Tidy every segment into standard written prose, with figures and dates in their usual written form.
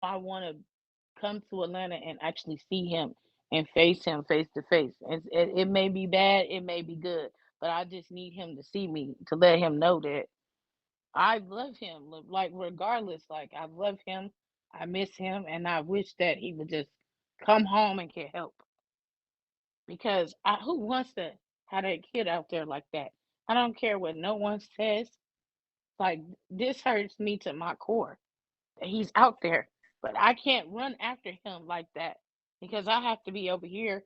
I want to come to Atlanta and actually see him and face him face to face. It may be bad, it may be good, but I just need him to see me to let him know that I love him. Like regardless, like I love him, I miss him, and I wish that he would just come home and get help. Because who wants to have a kid out there like that? I don't care what no one says. Like this hurts me to my core that he's out there, but I can't run after him like that because I have to be over here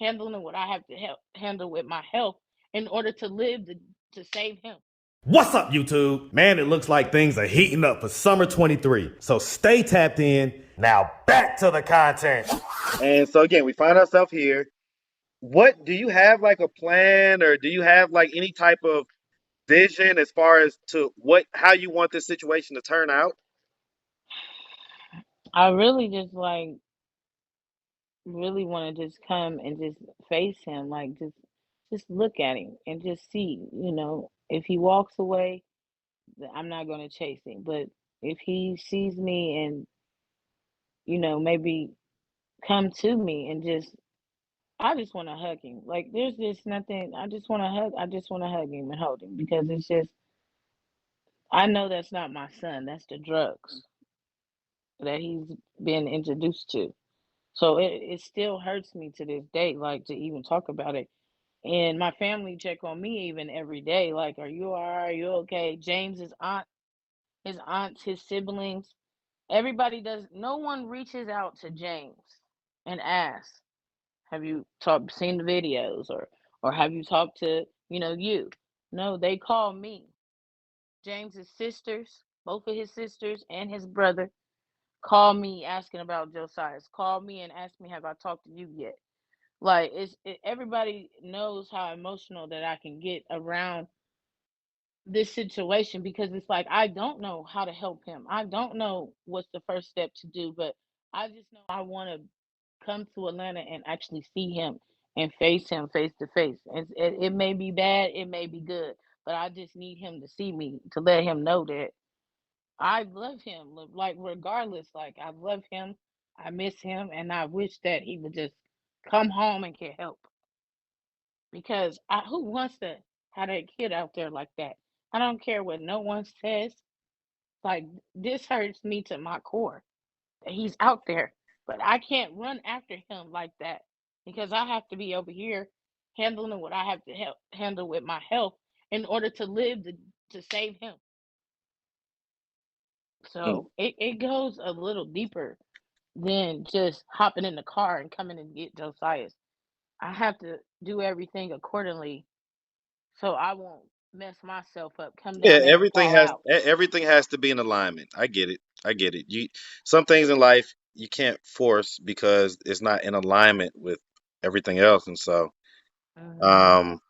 handling what I have to handle with my health in order to live to save him. What's up, YouTube? Man, it looks like things are heating up for summer 23. So stay tapped in. Now back to the content. And so again, we find ourselves here. What do you have like a plan, or do you have like any type of vision as far as to how you want this situation to turn out? I really just like really want to just come and just face him, like just look at him and just see, if he walks away, I'm not going to chase him, but if he sees me and maybe come to me and I just want to hug him. Like there's just nothing. I just want to hug. I just want to hug him and hold him because it's just I know that's not my son. That's the drugs that he's been introduced to. So it still hurts me to this day, like to even talk about it. And my family check on me even every day, like, are you all right? Are you okay? James's aunt, his aunts, his siblings, everybody does. No one reaches out to James and asks, have you seen the videos, or have you talked to you? No, they call me. James's sisters, both of his sisters and his brother, call me asking about Josiah's. Call me and ask me, have I talked to you yet? Like everybody knows how emotional that I can get around this situation because it's like I don't know how to help him. I don't know what's the first step to do, but I just know I want to come to Atlanta and actually see him and face him face to face. It may be bad, it may be good, but I just need him to see me to let him know that I love him. Like regardless, like I love him, I miss him, and I wish that he would just come home and get help. Because who wants to have a kid out there like that? I don't care what no one says. Like this hurts me to my core that he's out there, but I can't run after him like that because I have to be over here handling what I have to handle with my health in order to live to save him. Mm. So it goes a little deeper than just hopping in the car and coming and get Josiah. I have to do everything accordingly so I won't mess myself up, come Yeah, down there and fall out. everything has to be in alignment. I get it. I get it. Some things in life you can't force because it's not in alignment with everything else, and so Hmm. um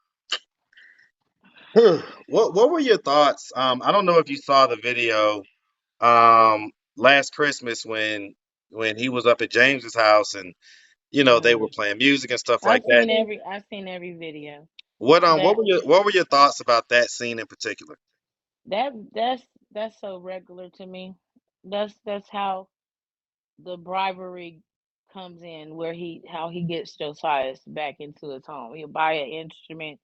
what were your thoughts? I don't know if you saw the video last Christmas when he was up at James's house, and they were Hmm. playing music and stuff like that. I've seen every video. What That were your thoughts about that scene in particular? that that's so regular to me. That's how the bribery comes in, where how he gets Josiah back into his home. He'll buy an instrument,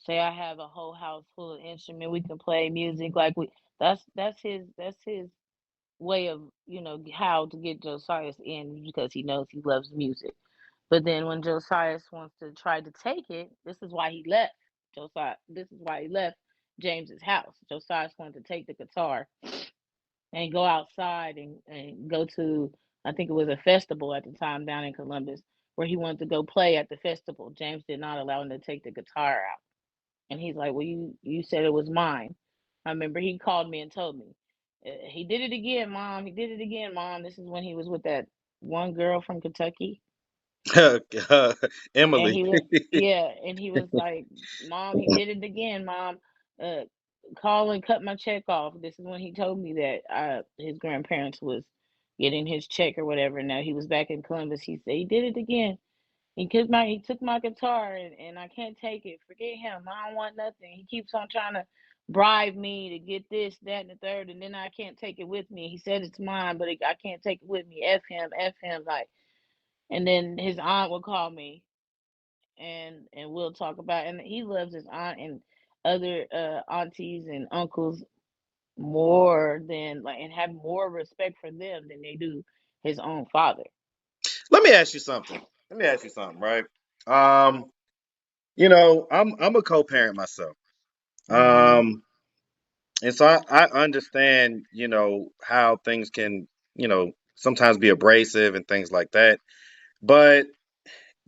say I have a whole house full of instrument, we can play music like we that's his way of how to get Josiah in because he knows he loves music. But then when Josiah wants to try to take it, this is why he left Josiah. This is why he left James's house. Josiah wanted to take the guitar and go outside and go to, I think it was a festival at the time down in Columbus, where he wanted to go play at the festival. James did not allow him to take the guitar out. And he's like, well, you said it was mine. I remember he called me and told me, he did it again, mom. He did it again, mom. This is when he was with that one girl from Kentucky. And Emily. he was, yeah, and he was like, mom, he did it again, mom. Uh, call and cut my check off. This is when he told me that his grandparents was getting his check or whatever. Now he was back in Columbus. He said he did it again. He took my guitar and I can't take it. Forget him. I don't want nothing. He keeps on trying to bribe me to get this, that, and the third, and then I can't take it with me. He said it's mine, but I can't take it with me. F him, like. And then his aunt will call me, and we'll talk about. And he loves his aunt and other aunties and uncles more than like, and have more respect for them than they do his own father. Let me ask you something. Let me ask you something, right? Um, I'm a co-parent myself. Mhm. Um, and so I understand, how things can, sometimes be abrasive and things like that. But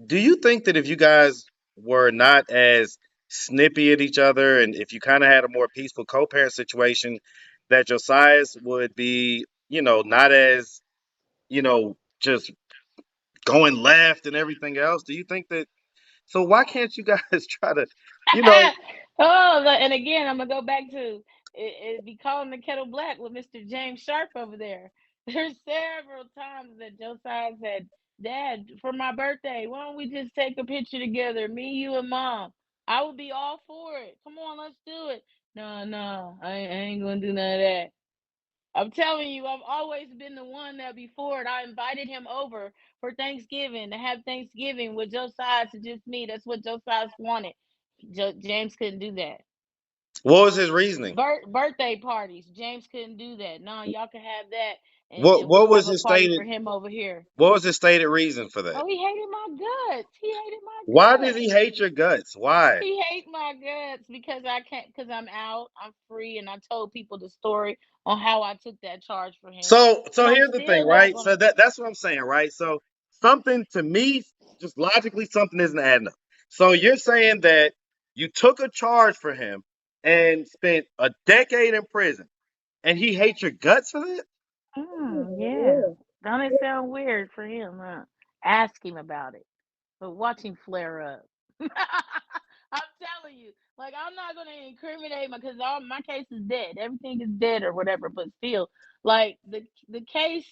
do you think that if you guys were not as snippy at each other and if you kind of had a more peaceful co-parent situation, that Josiah's would be, not as, just going left and everything else? Do you think that? So why can't you guys try to, you know, Oh, and again, I'm gonna go back to it be calling the kettle black with Mr. James Sharp over there. There's several times that Josiah said, "Dad, for my birthday, why don't we just take a picture together, me, you, and Mom? I would be all for it. Come on, let's do it." No, no, I ain't gonna do none of that. I'm telling you, I've always been the one that before it. I invited him over for Thanksgiving to have Thanksgiving with Josiah to just me. That's what Josiah wanted. James couldn't do that. what was his reasoning? Birthday parties. James couldn't do that. No, y'all can have that, What and what we'll was have a his party stated for him over here. what was his stated reason for that? Oh, he hated my guts. He hated Why my did guts. he hate your guts? Why? He hates my guts because I can't, because I'm out, I'm free, and I told people the story on how I took that charge for him, So and I'm here's the thing, still not right? So gonna. that's what I'm saying, right? So something to me, just logically, something isn't adding up. So you're saying that you took a charge for him and spent a decade in prison, and he hates your guts for that? Yeah. Don't it sound weird for him, huh? Ask him about it, but watch him flare up. I'm telling you, like I'm not gonna incriminate my, because all my case is dead. Everything is dead or whatever. But still, like the case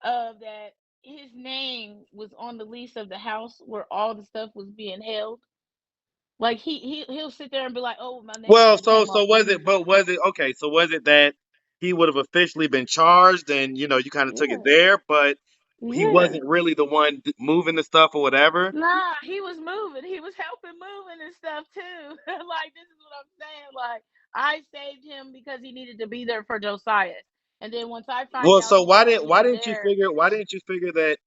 of that, his name was on the lease of the house where all the stuff was being held. Like he'll sit there and be like, "Oh, my name Well, should have so came so off the was lease." it? But was it okay? So was it that he would have officially been charged, and you kind of took it Yeah, there, but he yeah. wasn't really the one moving the stuff or whatever? Nah, he was moving. He was helping moving and stuff too. Like this is what I'm saying. Like I saved him because he needed to be there for Josiah. And then once I find Well, out so he why wasn't didn't why even didn't you there, figure why didn't you figure that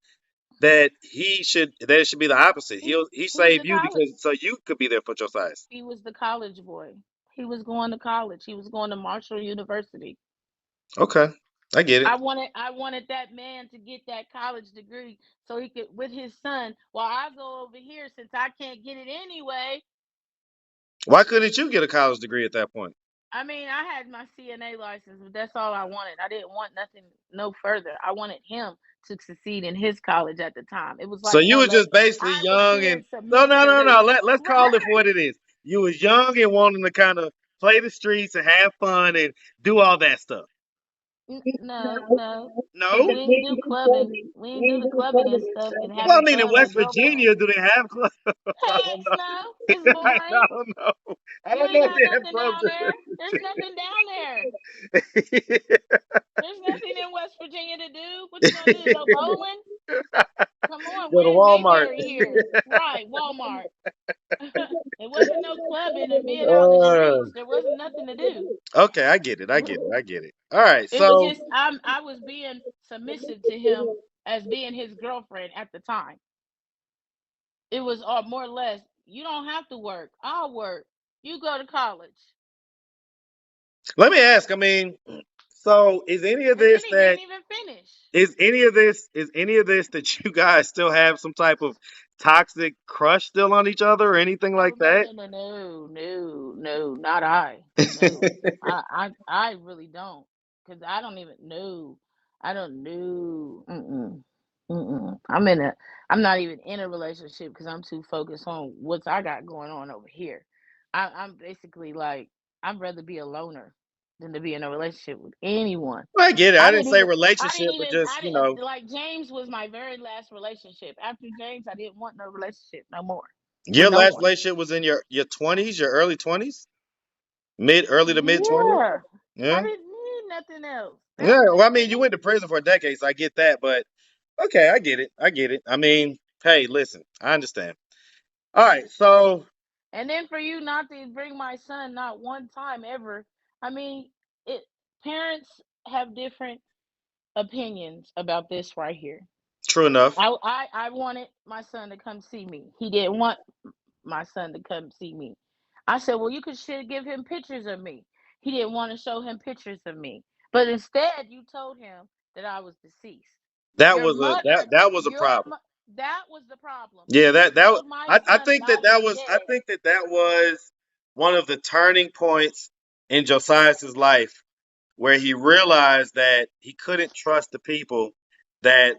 it should be the opposite? He he's the saved you college. because so you could be there for Josiah. He was the college boy. He was going to college. He was going to Marshall University. Okay, I get it. I wanted that man to get that college degree so he could with his son while I go over here since I can't get it anyway. Why couldn't you get a college degree at that point? I mean, I had my CNA license, but that's all I wanted. I didn't want nothing no further. I wanted him to succeed in his college at the time. It was So like you more or were less just basically I was young being and no, no, no, no. submissively Let's call it for right. what it is. You was young and wanting to kind of play the streets and have fun and do all that stuff. No, no, because No. we didn't do clubbing. We didn't do the clubbing and stuff and Well, I having mean, in fun at West girlfriend. Virginia, do they have clubs? I don't Heck know. no, it's I boring. don't know. I You don't ain't know if got they have nothing clubs. down there. There's nothing down there. There's nothing in West Virginia to do. What you gonna do? Go bowling? Come on, Go to we're in Walmart. Mayberry here. Right, Walmart. It wasn't no clubbing and being out in the Uh, streets. There wasn't nothing to do. okay, I get it. I get it. I get it. All right. It was So just I was being submissive to him as being his girlfriend at the time. It was more or less, you don't have to work. I'll work. You go to college. let me ask. I mean, so is any of And then this he that didn't even finish. is any of this that you guys still have some type of toxic crush still on each other or anything Oh like no, that? no, no, no, no, no, not I. No. I really don't. Cause I don't even know. I don't know. Mm-mm. Mm-mm. I'm not even in a relationship because I'm too focused on what I got going on over here. I'm basically like I'd rather be a loner than to be in a relationship with anyone. I get it. I I didn't didn't say even I relationship, didn't but even just I didn't like James was my very last relationship. After James, I didn't want no relationship no more with your no last one. relationship was in your 20s, your early 20s. Early to mid 20s. Yeah. I Yeah. didn't need nothing else. That Yeah. was Well, it I for mean, you went me. to prison for a decade, so I get that. But okay, I get it. I get it. I mean, hey, listen, I understand. All right. So And then for you not to bring my son not one time ever. I mean, it parents have different opinions about this right here. true enough. I wanted my son to come see me. He didn't want my son to come see me. I said, well, you could should give him pictures of me. He didn't want to show him pictures of me. But instead, you told him that I was deceased. That Your was a mother, that was a problem. that was the problem. Yeah, You told my I son that think I that was I dead. think that that was one of the turning points in Josiah's life where he realized that he couldn't trust the people that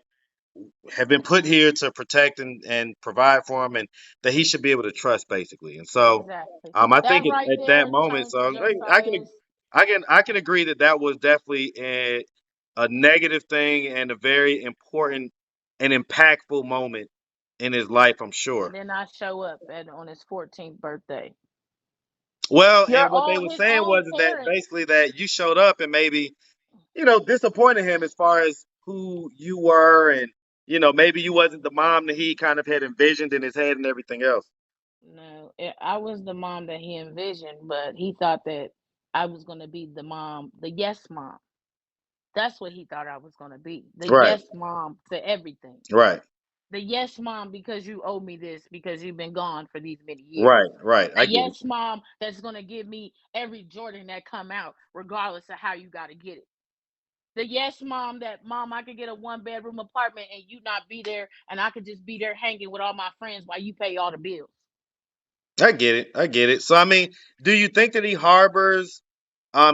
have been put here to protect and provide for him, and that he should be able to trust basically. And so, Exactly. I think That right at that there moment, turned so Josiah's. I can agree that that was definitely a negative thing and a very important and impactful moment in his life, I'm And sure. then I show up on his 14th birthday. Well, and Your what they own were his saying own was is that parents. basically that you showed up and maybe, disappointed him as far as who you were, and maybe you wasn't the mom that he kind of had envisioned in his head and everything else. No, I was the mom that he envisioned, but he thought that I was going to be the mom, the yes mom. That's what he thought I was going to be. The Right, yes mom to everything. right, The yes mom because you owe me this because you've been gone for these many years. right, right. I The get it. yes mom that's going to give me every Jordan that come out regardless of how you got to get it. The yes mom that mom I could get a one bedroom apartment and you not be there and I could just be there hanging with all my friends while you pay all the bills. I get it. I get it. So I mean, do you think that he harbors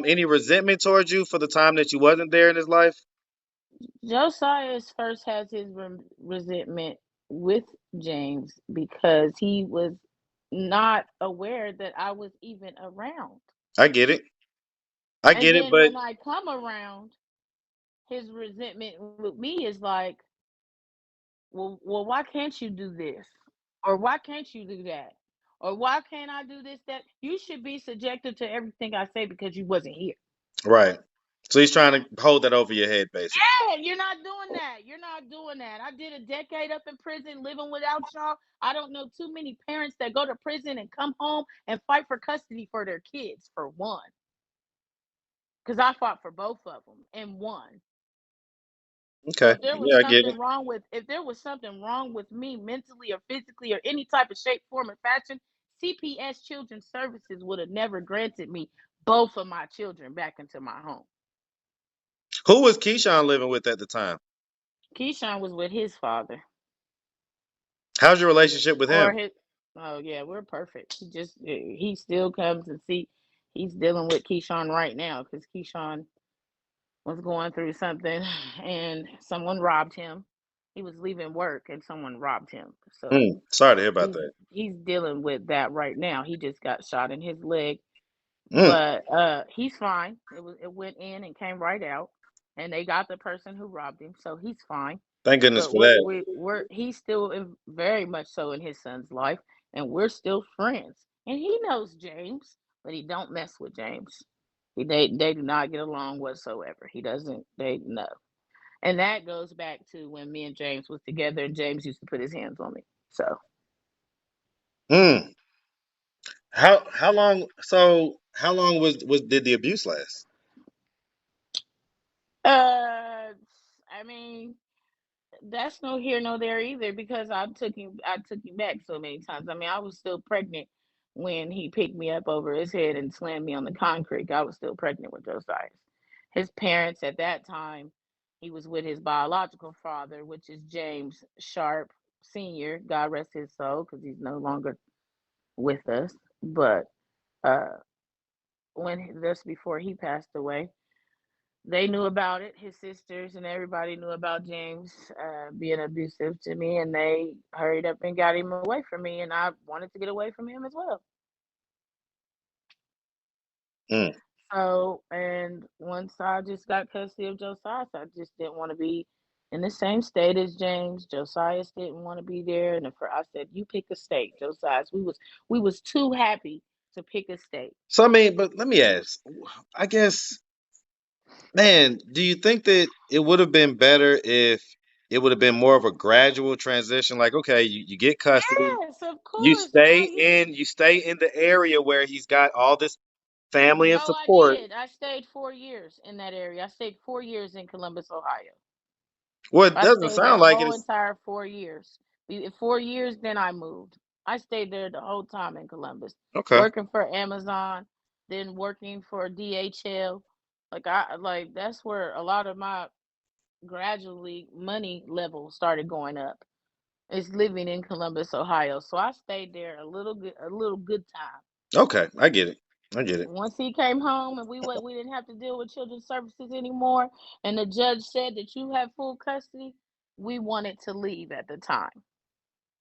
any resentment towards you for the time that you wasn't there in his life? Josiah first has his resentment with James because he was not aware that I was even around. I get it. I And get it, then but when I come around, his resentment with me is like, well, why can't you do this? Or why can't you do that? Or why can't I do this, that? You should be subjected to everything I say because you wasn't here. right. So he's trying to hold that over your head, basically. Yeah, you're not doing that. You're not doing that. I did a decade up in prison living without y'all. I don't know too many parents that go to prison and come home and fight for custody for their kids, for one. Because I fought for both of them and won. So Okay. if there was Yeah, I get something it. wrong with if there was something wrong with me mentally or physically or any type of shape, form, or fashion, CPS Children's Services would have never granted me both of my children back into my home. Who was Keyshawn living with at the time? Keyshawn was with his father. How's your relationship with Or him? his Oh yeah, we're perfect. He still comes and see. He's dealing with Keyshawn right now because Keyshawn was going through something and someone robbed him. He was leaving work and someone robbed him. So Sorry to hear about he's that. he's dealing with that right now. He just got shot in his leg, Mm, but he's fine. It went in and came right out, and they got the person who robbed him, so he's fine. thank goodness But for that. we're he's still very much so in his son's life, and we're still friends. And he knows James, but he don't mess with James. They do not get along whatsoever. He doesn't. They know, and that goes back to when me and James was together, and James used to put his hands on me. So Mm. How long? So how long was did the abuse last? I mean, that's no here nor there either because I took him back so many times. I mean, I was still pregnant when he picked me up over his head and slammed me on the concrete. I was still pregnant with Josiah. His parents at that time, he was with his biological father, which is James Sharp Senior. God rest his soul, because he's no longer with us. But uh, when just before he passed away, they knew about it. His sisters and everybody knew about James being abusive to me, and they hurried up and got him away from me. And I wanted to get away from him as well. Mm. So, and once I just got custody of Josiah, I just didn't want to be in the same state as James. Josiah didn't want to be there, and I said, "You pick a state, Josiah." We was too happy to pick a state. So I mean, but let me ask. I guess, man, do you think that it would have been better if it would have been more of a gradual transition? Like, okay, you get custody, Yes, of course. Now you you stay in the area where he's got all this family and no, I support. did. I stayed 4 years in that area. I stayed 4 years in Columbus, Ohio. Well, it I doesn't stayed there sound a like it. whole It's entire 4 years. 4 years, then I moved. I stayed there the whole time in Columbus, okay. working for Amazon, then working for DHL. Like that's where a lot of my gradually money level started going up. Is living in Columbus, Ohio. So I stayed there a little good time. Okay, I get it. I get it. Once he came home and we didn't have to deal with children's services anymore, and the judge said that you have full custody, we wanted to leave at the time.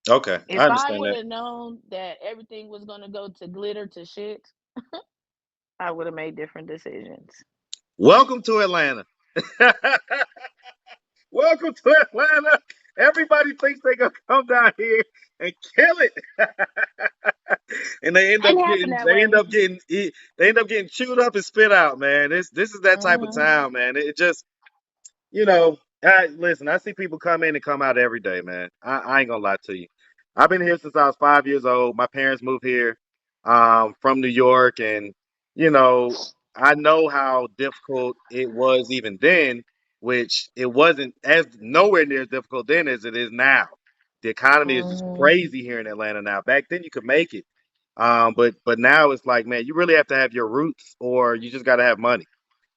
Okay, I If I understand would that. have known that everything was going to go to glitter to shit, I would have made different decisions. Welcome to Atlanta. Welcome to Atlanta. Everybody thinks they gonna come down here and kill it, and Didn't happen that way. they end up getting chewed up and spit out. Man, this is that type of Hmm. town, man. It just listen, I see people come in and come out every day, man. I ain't gonna lie to you. I've been here since I was 5 years old. My parents moved here from New York, and you know, I know how difficult it was even then, which it wasn't as nowhere near as difficult then as it is now. The economy is just Hmm. crazy here in Atlanta now. Back then you could make it. But now it's like, man, you really have to have your roots or you just gotta have money.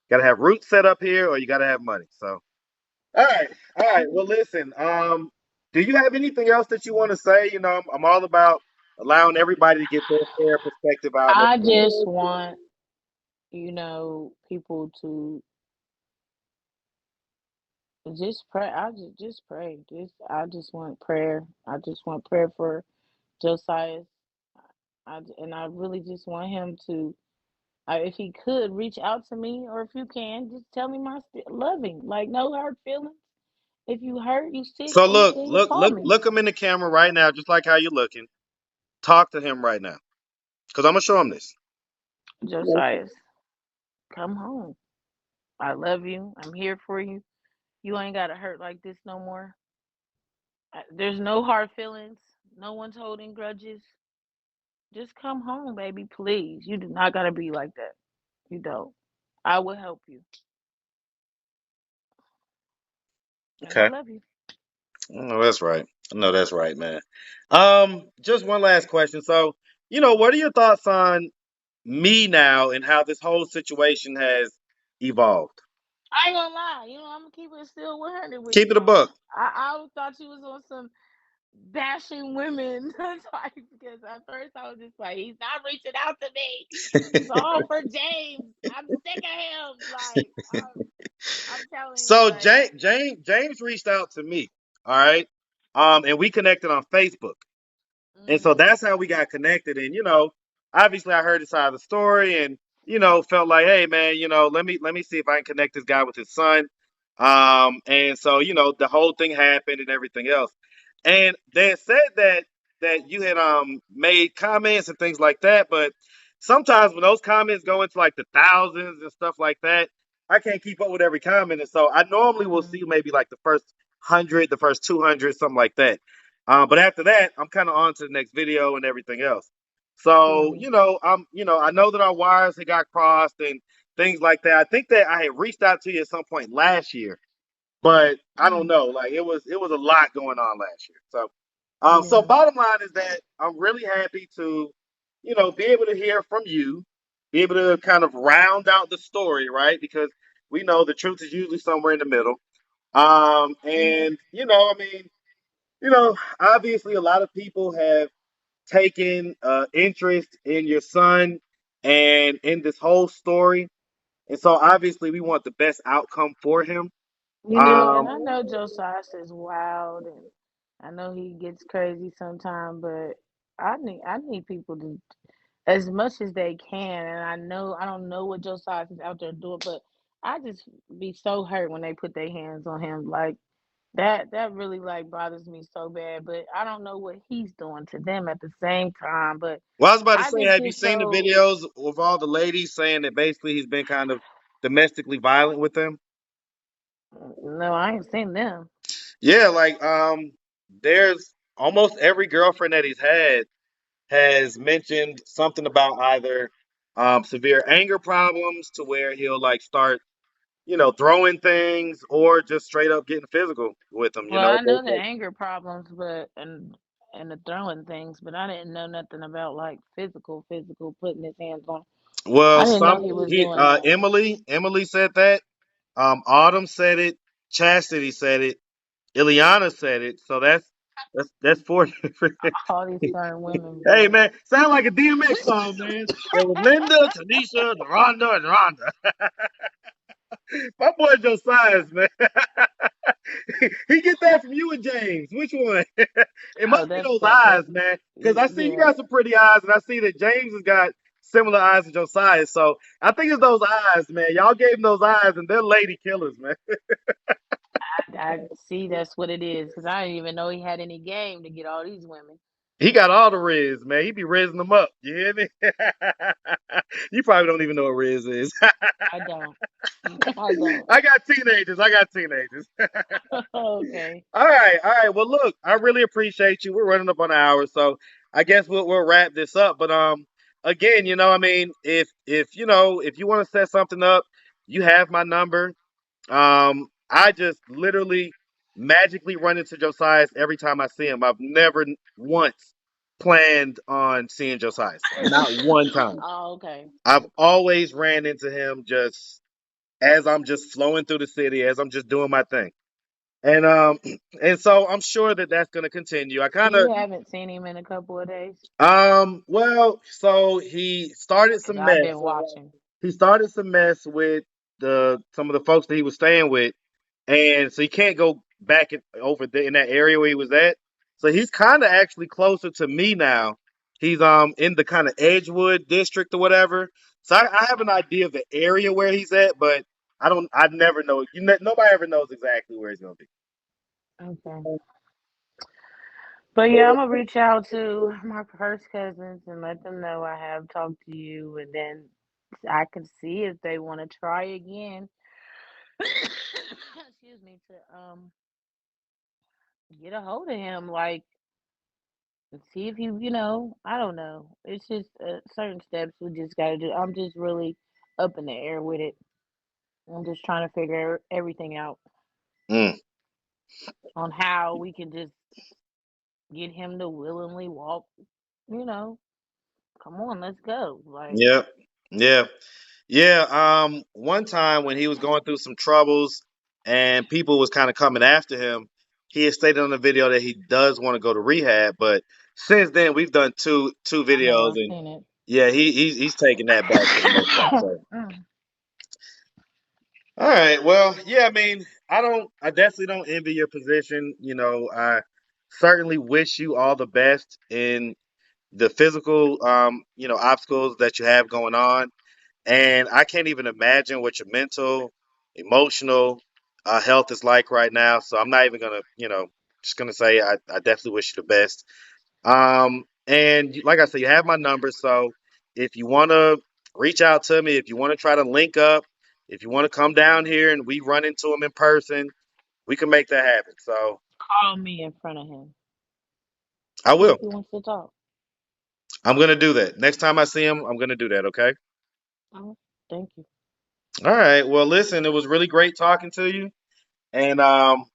Gotta have roots set up here or you gotta have money. So all right, all right. Well, listen. Do you have anything else that you want to say? I'm all about allowing everybody to get their fair perspective out and I everything. just want, people to just pray. I just pray. I just want prayer. I just want prayer for Josiah. And I really just want him to, if he could reach out to me, or if you can, just tell me my love him. Like no hard feelings. If you hurt, you sick, So look, anything, look, call look, me. look him in the camera right now, just like how you're looking. Talk to him right now, because I'm gonna show him this. Josiah, come home. I love you. I'm here for you. You ain't gotta hurt like this no more. There's no hard feelings. No one's holding grudges. Just come home, baby, please. You do not gotta be like that. You don't. I will help you. And I Okay. love you. No, that's right. No, that's right, man. Just one last question. So, what are your thoughts on me now and how this whole situation has evolved? I ain't gonna lie, I'm gonna keep it still 100 with Keep you it a now. buck. I thought you was on some bashing women type, because at first I was just like, he's not reaching out to me. It's all for James. I'm sick of him. Like I'm telling you, So like, James reached out to me, all right, and we connected on Facebook. And so mm, that's how we got connected. And obviously I heard his side of the story, and felt like, hey man, let me see if I can connect this guy with his son. And so the whole thing happened and everything else. And they said that you had made comments and things like that, but sometimes when those comments go into like the thousands and stuff like that, I can't keep up with every comment. And so I normally will see mm, maybe like the first 100, the first 200, something like that. But after that, I'm kind of on to the next video and everything else. So, mm, I know that our wires had got crossed and things like that. I think that I had reached out to you at some point last year, but I don't mm, know. Like it was a lot going on last year. So yeah, bottom line is that I'm really happy to, be able to hear from you, be able to kind of round out the story, right? Because we know the truth is usually somewhere in the middle. mm, And I mean, obviously a lot of people have taken interest in your son and in this whole story. And so obviously we want the best outcome for him. and Um, I know Josiah is wild, and I know he gets crazy sometimes, but I need people to, as much as they can. And I don't know what Josiah is out there doing, but I just be so hurt when they put their hands on him. Like That really like bothers me so bad, but I don't know what he's doing to them at the same time. But Well, I was about to I say, just have you get seen the so videos of all the ladies saying that basically he's been kind of domestically violent with them? no, I ain't seen them. Yeah, like there's almost every girlfriend that he's had has mentioned something about either severe anger problems to where he'll like start, throwing things or just straight up getting physical with them, Well, I They know the say- anger problems, but and the throwing things, but I didn't know nothing about like physical putting his hands on. I Well, didn't know he was doing that. Emily said that. Autumn said it. Chastity said it. Ileana said it. So that's four different. All these certain women, Hey boy. man, sound like a DMX song, man. There was Linda, Tanisha, Deronda, and Rhonda. My boy Josiah, man. He get that from you and James. Which one? It Oh, must be those eyes, that's man. Because I see you yeah. got some pretty eyes, and I see that James has got similar eyes to Josiah. So I think it's those eyes, man. Y'all gave him those eyes, and they're lady killers, man. I see that's what it is because I didn't even know he had any game to get all these women. He got all the Riz, man. He be rizzing them up. You hear me? You probably don't even know what Riz is. I don't. I don't. I got teenagers. I got teenagers. Okay. All right, all right. Well, look, I really appreciate you. We're running up on an hour, so I guess we'll wrap this up. But again, I mean, if you want to set something up, you have my number. I just literally magically run into Josiah every time I see him. I've never once planned on seeing Josiah, not one time. Oh, okay. I've always ran into him just as I'm just flowing through the city, as I'm just doing my thing. And and so I'm sure that that's going to continue. I So kind of you haven't seen him in a couple of days? well, so he started Because some I've mess. been watching. He started some mess with the some of the folks that he was staying with, and so he can't go back over there in that area where he was at. So he's kind of actually closer to me now. He's in the kind of Edgewood district or whatever. So I have an idea of the area where he's at, but I don't. I never know. Nobody ever knows exactly where he's gonna be. Okay. But yeah, I'm gonna reach out to my first cousins and let them know I have talked to you, and then I can see if they want to try again. Excuse me, to get a hold of him, like and see if I don't know. It's just certain steps we just gotta do. I'm just really up in the air with it. I'm just trying to figure everything out Mm, on how we can just get him to willingly walk. You know, come on, let's go. Like, yeah, yeah. Yeah, one time when he was going through some troubles and people was kind of coming after him, he had stated on the video that he does want to go to rehab. But since then, we've done two I know videos, I've and seen it. yeah, he's taking that back for the most part. So, Mm. all right, well, yeah, I mean, I definitely don't envy your position. I certainly wish you all the best in the physical, obstacles that you have going on. And I can't even imagine what your mental, emotional health is like right now. So I'm not even gonna, just gonna say I definitely wish you the best. And like I said, you have my number. So if you want to reach out to me, if you want to try to link up, if you want to come down here and we run into him in person, we can make that happen. So Call me in front of him. I See if will. he wants to talk. I'm gonna do that. Next time I see him, I'm gonna do that. Okay. Oh, thank you. All right. Well, listen, it was really great talking to you. And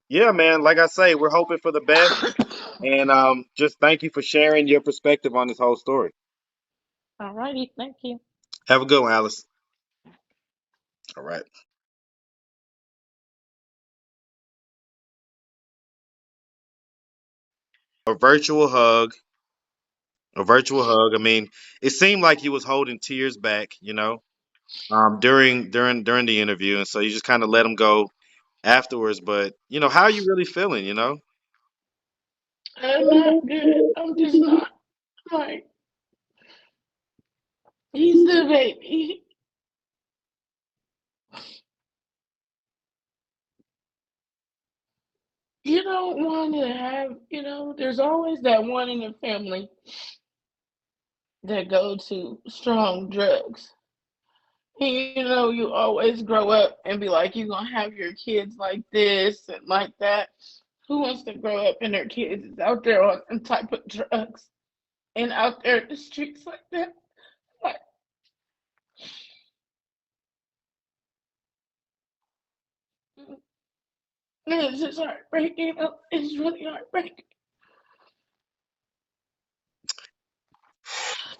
yeah, man, like I say, we're hoping for the best. And just thank you for sharing your perspective on this whole story. All righty, thank you. Have a good one, Alice. All right. A virtual hug. A virtual hug. I mean, it seemed like he was holding tears back, during the interview, and so you just kind of let him go afterwards. But how are you really feeling? I'm not good. I'm just not. Like, he's the baby. you don't want to have, there's always that one in the family that go to strong drugs. And you always grow up and be like, you're going to have your kids like this and like that. Who wants to grow up and their kids is out there on some type of drugs and out there in the streets like that? Like, it's just heartbreaking. It's really heartbreaking.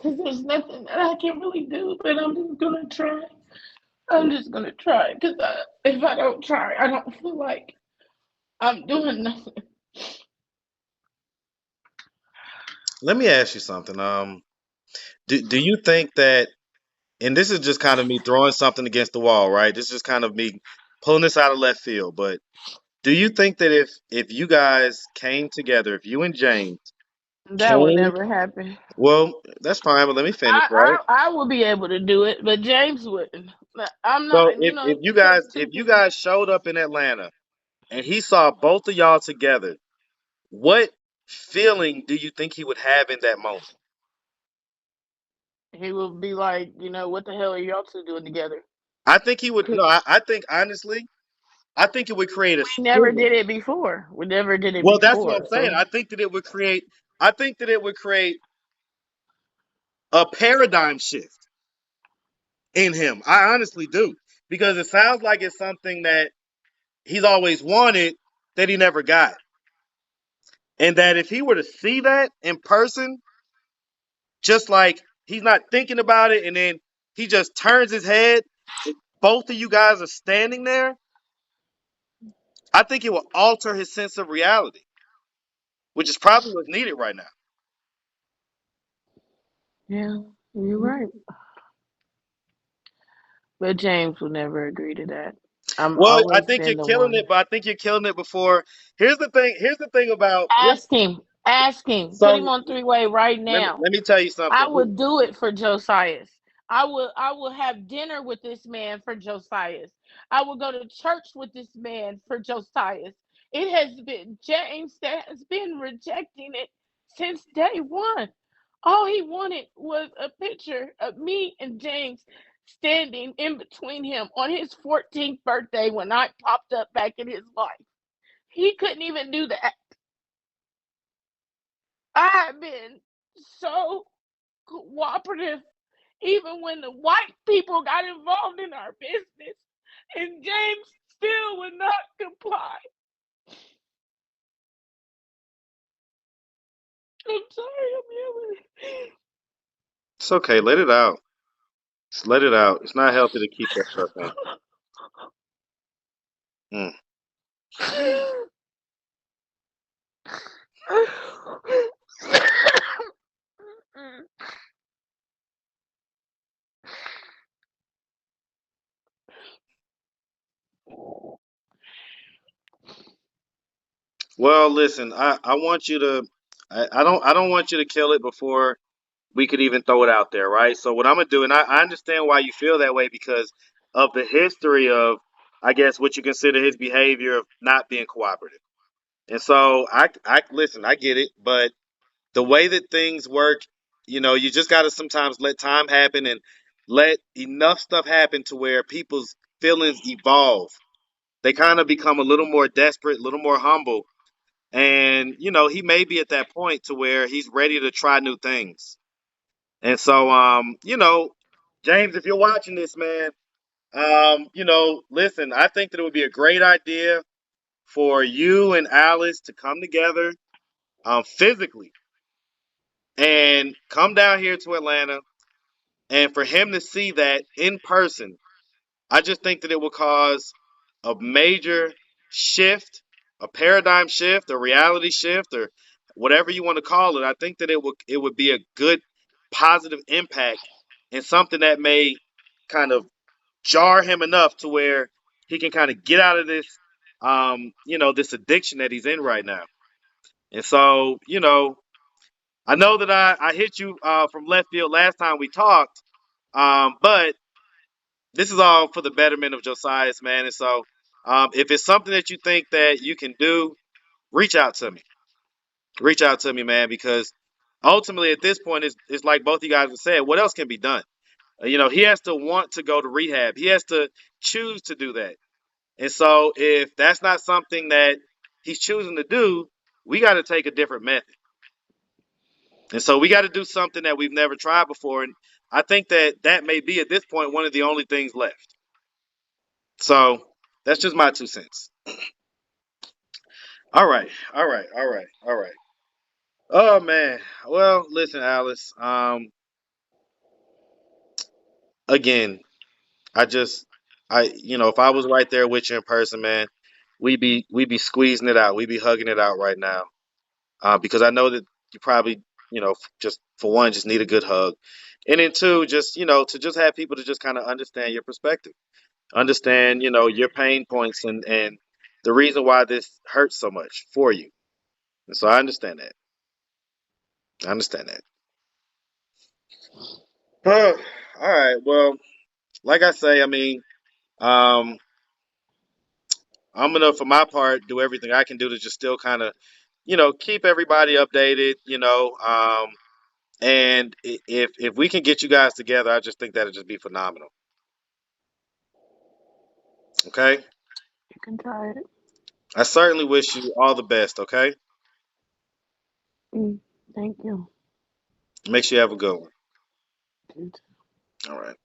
Because there's nothing that I can really do, but I'm just going to try. I'm just going to try. Because if I don't try, I don't feel like I'm doing nothing. Let me ask you something. Do you think that, and this is just kind of me throwing something against the wall, right? This is kind of me pulling this out of left field, but do you think that if you guys came together, if you and James That would came, never happen. well, that's fine, but let me finish, right? I would be able to do it, but James wouldn't. I'm So not, if you because guys if two you people, guys showed up in Atlanta and he saw both of y'all together, what feeling do you think he would have in that moment? he would be like, what the hell are y'all two doing together? I think he would. 'Cause No, I think honestly, I think it would create a we never schism. did it before. We never did it Well, that's what I'm before. saying. So I think that it would create a paradigm shift in him. I honestly do. Because it sounds like it's something that he's always wanted that he never got. And that if he were to see that in person, just like he's not thinking about it and then he just turns his head, both of you guys are standing there, I think it will alter his sense of reality, which is probably what's needed right now. yeah, you're right. But James would never agree to that. I'm Well, I always think you're been the killing it, one. but I think you're killing it before. Here's the thing. Here's the thing about here's, Ask him. Ask him. Put him so on three-way right now. let me tell you something. I would do it for Josias. I will have dinner with this man for Josias. I will go to church with this man for Josias. It has been James that has been rejecting it since day one. All he wanted was a picture of me and James standing in between him on his 14th birthday when I popped up back in his life. He couldn't even do that. I have been so cooperative even when the white people got involved in our business, and James still would not comply. I'm sorry, I'm yelling. It's okay. Let it out. Just let it out. It's not healthy to keep that stuff in. Mm. Well, listen, I want you to I don't want you to kill it before we could even throw it out there, right? So what I'm gonna do, and I understand why you feel that way because of the history of, I guess, what you consider his behavior of not being cooperative. And so I listen, I get it, but the way that things work, you just got to sometimes let time happen and let enough stuff happen to where people's feelings evolve. They kind of become a little more desperate, a little more humble. And, he may be at that point to where he's ready to try new things. And so, James, if you're watching this, man, listen, I think that it would be a great idea for you and Alice to come together physically and come down here to Atlanta and for him to see that in person. I just think that it will cause a major shift, a paradigm shift, a reality shift, or whatever you want to call it. I think that it would be a good positive impact and something that may kind of jar him enough to where he can kind of get out of this this addiction that he's in right now. And so, I know that I hit you from left field last time we talked, but this is all for the betterment of Josiah's, man. And so, if it's something that you think that you can do, reach out to me. Reach out to me, man, because ultimately at this point it's like both of you guys have said, what else can be done? He has to want to go to rehab. He has to choose to do that. And so if that's not something that he's choosing to do, we got to take a different method. And so we got to do something that we've never tried before. And I think that may be at this point one of the only things left. So that's just my 2 cents. All right, all right, all right, all right. Oh man. Well, listen, Alice. Again, I just, if I was right there with you in person, man, we'd be squeezing it out. We'd be hugging it out right now. Because I know that you probably, just for one, just need a good hug, and then two, just to just have people to just kind of understand your perspective, understand, your pain points and the reason why this hurts so much for you. And so I understand that. I understand that. All right. Well, like I say, I mean, um, I'm gonna, for my part, do everything I can do to just still kind of, keep everybody updated. And if we can get you guys together, I just think that'd just be phenomenal. Okay. You can try it. I certainly wish you all the best. Okay. Mm, thank you. Make sure you have a good one. You All right.